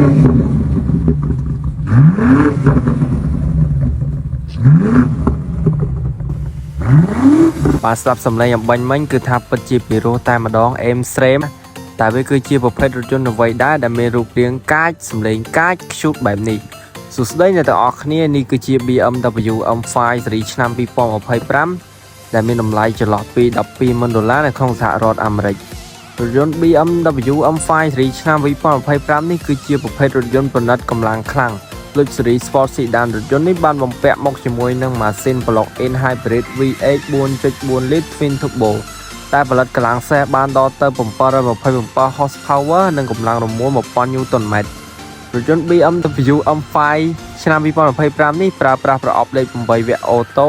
បាទស្ដាប់សំឡេងអំបញ្ញមិញគឺថាពិតជាពីរោះតែម្ដងអេមស្រេមតែវាគឺជាប្រភេទរថយន្តអ្វីដែរដែលមានរូបរាងកាចសំឡេងកាចខ្ជូតបែបនេះសួស្តីអ្នកទាំងអស់គ្នានេះគឺជា BMW M5 ស៊េរីឆ្នាំ2025ដែលមានតម្លៃចន្លោះពី$120,000នៅក្នុងសហរដ្ឋអាមេរិករថយន្ត BMW M5 ស៊េរីឆ្នាំ2025នេះគឺជាប្រភេទរថយន្តប្រណិតកម្លាំងខ្លាំងដូចស៊េរី Sport Sedan រថយន្តនេះបានបំពាក់មកជាមួយនឹងម៉ាស៊ីន Plug-in Hybrid V8 4.4 លីត្រ Twin Turbo តែផលិតកម្លាំងសេះបានដល់ទៅ727 horsepower និងកម្លាំងរមុំ 1000 Nm រថយន្ត BMW M5 ឆ្នាំ2025នេះប្រើប្រាស់ប្រអប់លេខ8វគ្គអូតូ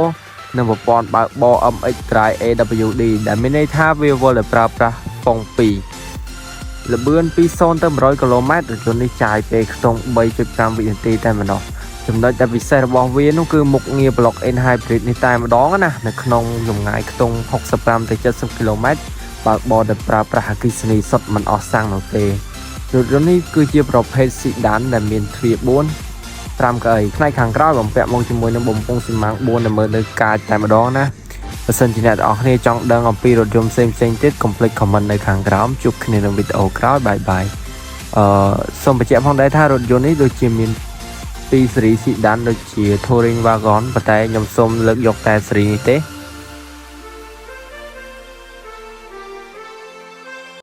និងប្រព័ន្ធបើកបរ MX Drive AWD ដែលមានន័យថាវាវិលដោយប្រើប្រាស់ពង2ល្បឿនពី0ទៅ100គីឡូម៉ែត្ររថយន្តនេះចាយពេលខ្ទង់ 3.5 វិនាទីតែម្ដងចំណុចដែលពិសេសរបស់វានោះគឺមុខងារ Plug-in Hybrid នេះតែម្ដងណានៅក្នុងចម្ងាយខ្ទង់65ទៅ70គីឡូម៉ែត្របើកបរដោយប្រើប្រាស់អគ្គិសនីសុទ្ធមិនអស់សាំងនោះទេរថយន្តនេះគឺជាប្រភេទ Sedan ដែលមានទ្វារ4 5កៅអីផ្នែកខាងក្រោយបំពាក់មកជាមួយនឹងបំពង់ស៊ីម៉ាំង4ដែលមើលទៅកាចតែម្ដងណាបើសិនជាអ្នកទាំងអស់គ្នាចង់ដឹងអំពីរថយន្តផ្សេងៗទៀតកុំភ្លេច comment នៅខាងក្រោមជួបគ្នាក្នុងវីដេអូក្រោយបាយបាយសូមបញ្ជាក់ផងដែរថារថយន្តនេះដូចជាមានពីស៊េរី Sedan ដូចជា Touring Wagon ប៉ុន្តែខ្ញុំសូមលើកយកតែស៊េរីនេះទេ